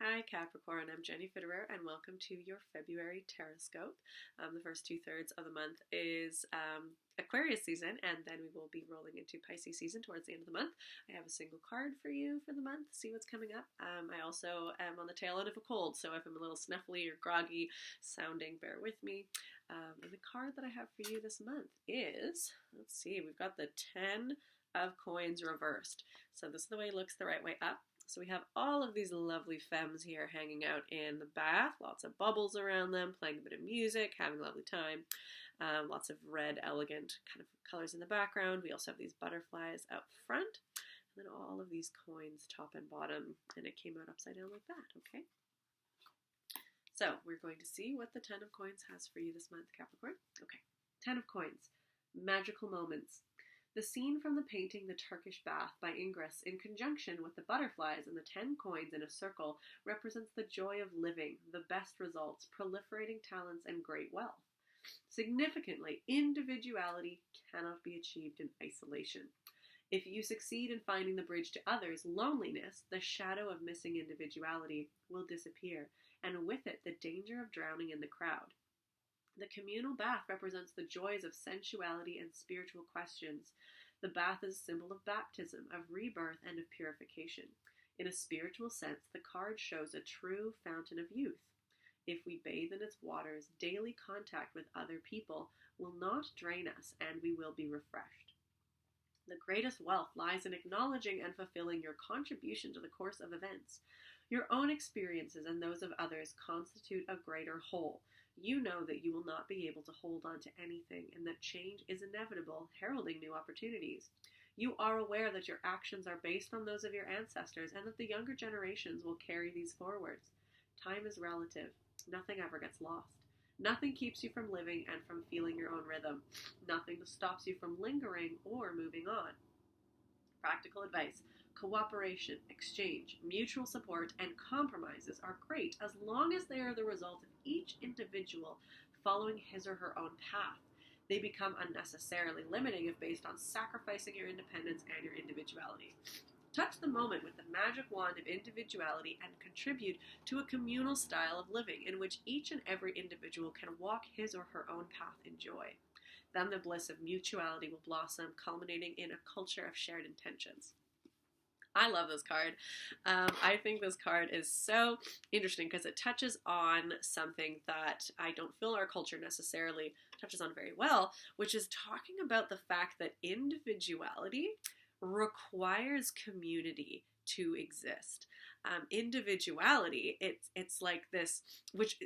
Hi Capricorn, I'm Jenny Fitterer and welcome to your February Tarotscope. The first 2/3 of the month is Aquarius season, and then we will be rolling into Pisces season towards the end of the month. I have a single card for you for the month, see what's coming up. I also am on the tail end of a cold, so if I'm a little snuffly or groggy sounding, bear with me. And the card that I have for you this month is, let's see, we've got the 10 of coins reversed. So this is the way it looks the right way up. So we have all of these lovely femmes here hanging out in the bath, lots of bubbles around them, playing a bit of music, having a lovely time. Lots of red, elegant kind of colors in the background. We also have these butterflies out front, and then all of these coins top and bottom, and it came out upside down like that, okay? So we're going to see what the 10 of coins has for you this month, Capricorn. Okay, 10 of coins, magical moments. The scene from the painting The Turkish Bath by Ingres, in conjunction with the butterflies and the 10 coins in a circle, represents the joy of living, the best results, proliferating talents, and great wealth. Significantly, individuality cannot be achieved in isolation. If you succeed in finding the bridge to others, loneliness, the shadow of missing individuality, will disappear, and with it the danger of drowning in the crowd. The communal bath represents the joys of sensuality and spiritual questions. The bath is a symbol of baptism, of rebirth, and of purification. In a spiritual sense, the card shows a true fountain of youth. If we bathe in its waters, daily contact with other people will not drain us, and we will be refreshed. The greatest wealth lies in acknowledging and fulfilling your contribution to the course of events. Your own experiences and those of others constitute a greater whole. You know that you will not be able to hold on to anything and that change is inevitable, heralding new opportunities. You are aware that your actions are based on those of your ancestors and that the younger generations will carry these forwards. Time is relative. Nothing ever gets lost. Nothing keeps you from living and from feeling your own rhythm. Nothing stops you from lingering or moving on. Practical advice. Cooperation, exchange, mutual support, and compromises are great as long as they are the result of each individual following his or her own path. They become unnecessarily limiting if based on sacrificing your independence and your individuality. Touch the moment with the magic wand of individuality and contribute to a communal style of living in which each and every individual can walk his or her own path in joy. Then the bliss of mutuality will blossom, culminating in a culture of shared intentions. I love this card. I think this card is so interesting because it touches on something that I don't feel our culture necessarily touches on very well, which is talking about the fact that individuality requires community to exist. Individuality, it's like this, which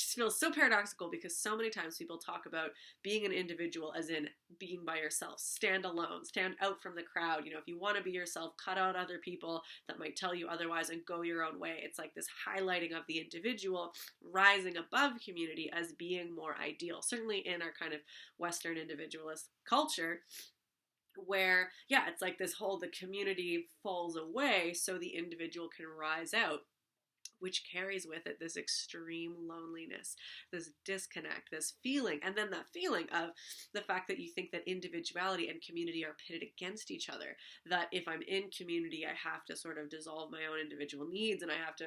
feels so paradoxical because so many times people talk about being an individual as in being by yourself, stand alone, stand out from the crowd. You know, if you want to be yourself, cut out other people that might tell you otherwise and go your own way. It's like this highlighting of the individual, rising above community as being more ideal. Certainly in our kind of Western individualist culture, where, yeah, it's like this whole, the community falls away so the individual can rise out, which carries with it this extreme loneliness, this disconnect, this feeling, and then that feeling of the fact that you think that individuality and community are pitted against each other, that if I'm in community, I have to sort of dissolve my own individual needs and I have to,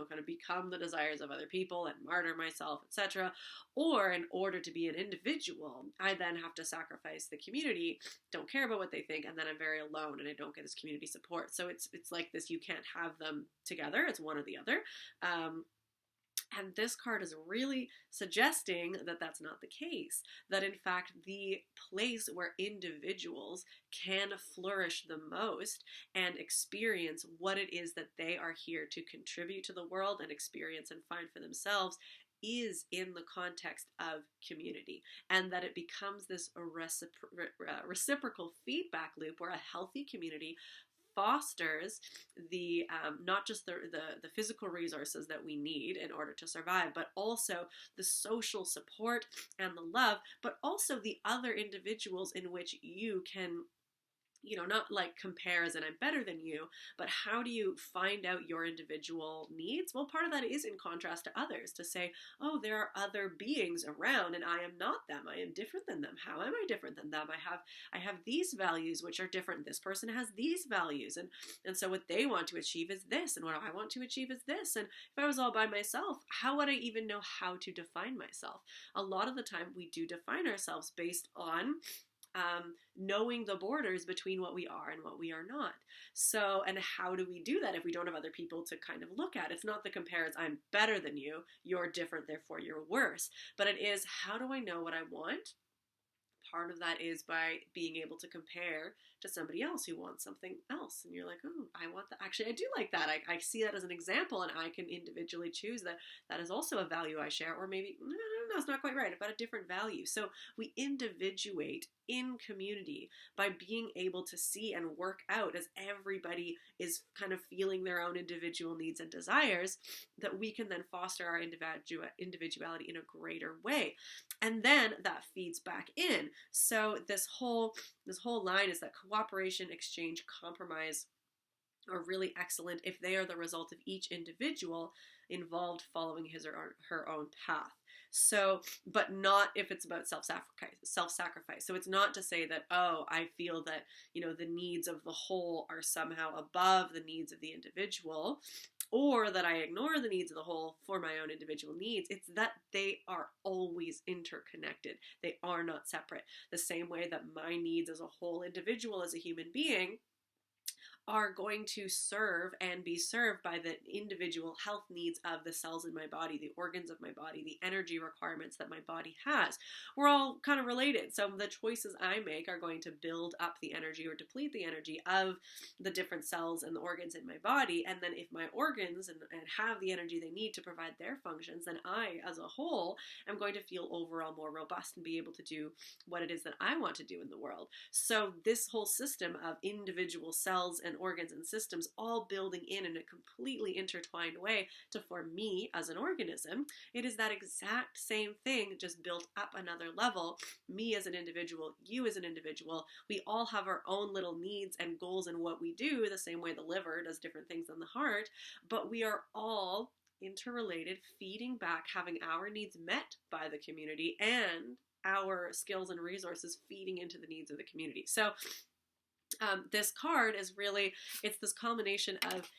kind of become the desires of other people and martyr myself, etc. Or in order to be an individual, I then have to sacrifice the community, don't care about what they think, and then I'm very alone and I don't get this community support. So it's like this, you can't have them together, it's one or the other. And this card is really suggesting that that's not the case. That in fact, the place where individuals can flourish the most and experience what it is that they are here to contribute to the world and experience and find for themselves is in the context of community, and that it becomes this reciprocal feedback loop where a healthy community fosters the not just the physical resources that we need in order to survive, but also the social support and the love, but also the other individuals in which you can not like compare as in I'm better than you, but how do you find out your individual needs? Well, part of that is in contrast to others, to say, oh, there are other beings around and I am not them. I am different than them. How am I different than them? I have these values which are different. This person has these values. And so what they want to achieve is this, and what I want to achieve is this. And if I was all by myself, how would I even know how to define myself? A lot of the time we do define ourselves based on knowing the borders between what we are and what we are not. So, and how do we do that if we don't have other people to kind of look at? It's not the comparison, I'm better than you, you're different, therefore you're worse. But it is, how do I know what I want? Part of that is by being able to compare to somebody else who wants something else. And you're like, oh, I want that. Actually, I do like that. I see that as an example, and I can individually choose that that is also a value I share, or maybe, no, it's not quite right. I've got a different value. So we individuate in community by being able to see and work out, as everybody is kind of feeling their own individual needs and desires, that we can then foster our individuality in a greater way. And then that feeds back in. So this whole line is that cooperation, exchange, compromise are really excellent if they are the result of each individual involved following his or her own path. So, but not if it's about self-sacrifice. So it's not to say that, oh, I feel that, the needs of the whole are somehow above the needs of the individual, or that I ignore the needs of the whole for my own individual needs. It's that they are always interconnected. They are not separate. The same way that my needs as a whole individual, as a human being, are going to serve and be served by the individual health needs of the cells in my body, the organs of my body, the energy requirements that my body has. We're all kind of related. So the choices I make are going to build up the energy or deplete the energy of the different cells and the organs in my body. And then if my organs and have the energy they need to provide their functions, then I, as a whole, am going to feel overall more robust and be able to do what it is that I want to do in the world. So this whole system of individual cells and organs and systems all building in a completely intertwined way to form me as an organism, it is that exact same thing, just built up another level. Me as an individual, you as an individual, we all have our own little needs and goals in what we do, the same way the liver does different things than the heart, but we are all interrelated, feeding back, having our needs met by the community and our skills and resources feeding into the needs of the community. So this card is really, it's this culmination of,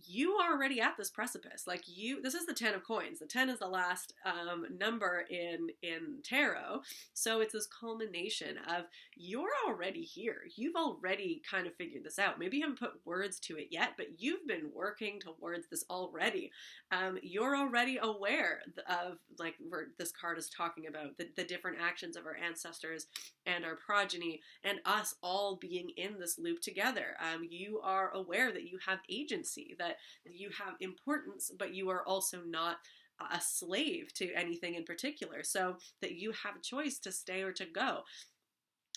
you are already at this precipice. This is the 10 of coins. The 10 is the last number in tarot. So it's this culmination of, you're already here. You've already kind of figured this out. Maybe you haven't put words to it yet, but you've been working towards this already. You're already aware of, where this card is talking about, the different actions of our ancestors and our progeny and us all being in this loop together. You are aware that you have agency, that you have importance, but you are also not a slave to anything in particular, so that you have a choice to stay or to go.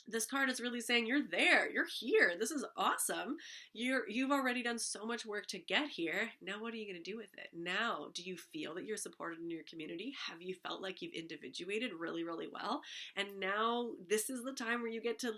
This card is really saying, you're there, you're here, this is awesome, you've already done so much work to get here. Now what are you going to do with it? Now, do you feel that you're supported in your community? Have you felt like you've individuated really, really well? And now this is the time where you get to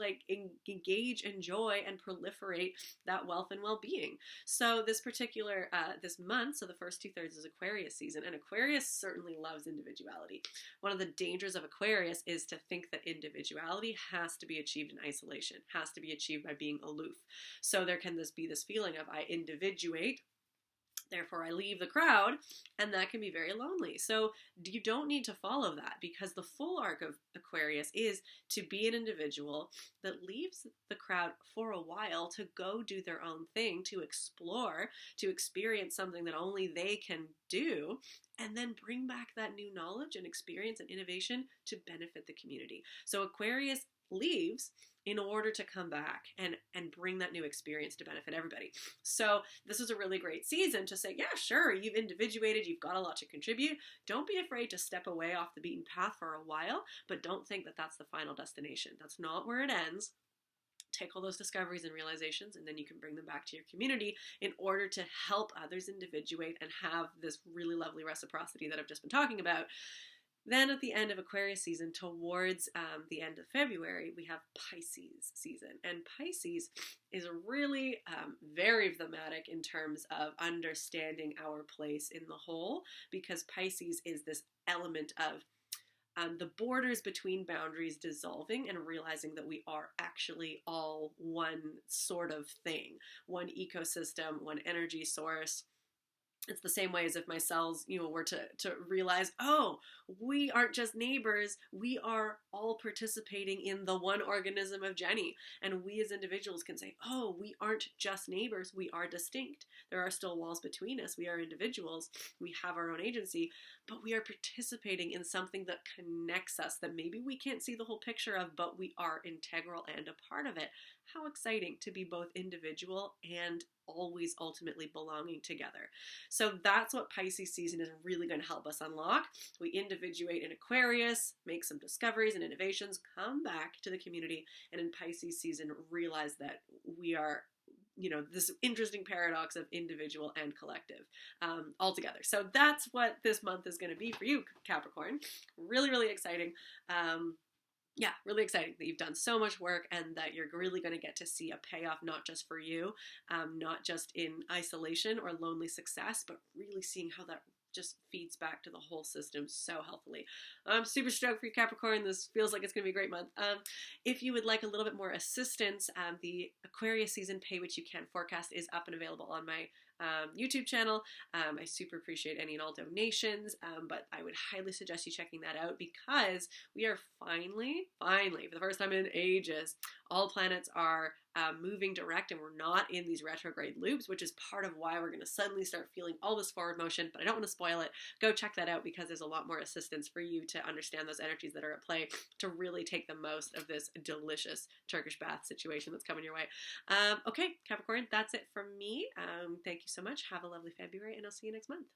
engage, enjoy, and proliferate that wealth and well-being. So this particular, this month, so the first 2/3 is Aquarius season, and Aquarius certainly loves individuality. One of the dangers of Aquarius is to think that individuality has to be achieved in isolation, has to be achieved by being aloof. So there can be this feeling of, I individuate, therefore I leave the crowd, and that can be very lonely. So you don't need to follow that, because the full arc of Aquarius is to be an individual that leaves the crowd for a while to go do their own thing, to explore, to experience something that only they can do, and then bring back that new knowledge and experience and innovation to benefit the community. So Aquarius leaves in order to come back and bring that new experience to benefit everybody. So this is a really great season to say, yeah, sure, you've individuated, you've got a lot to contribute. Don't be afraid to step away off the beaten path for a while, but don't think that that's the final destination. That's not where it ends. Take all those discoveries and realizations, and then you can bring them back to your community in order to help others individuate and have this really lovely reciprocity that I've just been talking about. Then at the end of Aquarius season, towards the end of February, we have Pisces season. And Pisces is really very thematic in terms of understanding our place in the whole, because Pisces is this element of the borders between boundaries dissolving and realizing that we are actually all one sort of thing, one ecosystem, one energy source. It's the same way as if my cells, were to realize, oh, we aren't just neighbors, we are all participating in the one organism of Jenny. And we as individuals can say, oh, we aren't just neighbors, we are distinct. There are still walls between us. We are individuals, we have our own agency, but we are participating in something that connects us, that maybe we can't see the whole picture of, but we are integral and a part of it. How exciting to be both individual and always ultimately belonging together. So that's what Pisces season is really going to help us unlock. We individuate in Aquarius, make some discoveries and innovations, come back to the community, and in Pisces season realize that we are this interesting paradox of individual and collective all together. So that's what this month is going to be for you, Capricorn. Really, really exciting. Really exciting that you've done so much work and that you're really going to get to see a payoff, not just for you, not just in isolation or lonely success, but really seeing how that just feeds back to the whole system so healthily. I'm super stoked for you, Capricorn. This feels like it's going to be a great month. If you would like a little bit more assistance, the Aquarius season pay which you can forecast is up and available on my YouTube channel. I super appreciate any and all donations, but I would highly suggest you checking that out, because we are finally, for the first time in ages, all planets are moving direct, and we're not in these retrograde loops, which is part of why we're going to suddenly start feeling all this forward motion. But I don't want to spoil it. Go check that out, because there's a lot more assistance for you to understand those energies that are at play to really take the most of this delicious Turkish bath situation that's coming your way. Okay, Capricorn, that's it from me. Thank you so much. Have a lovely February, and I'll see you next month.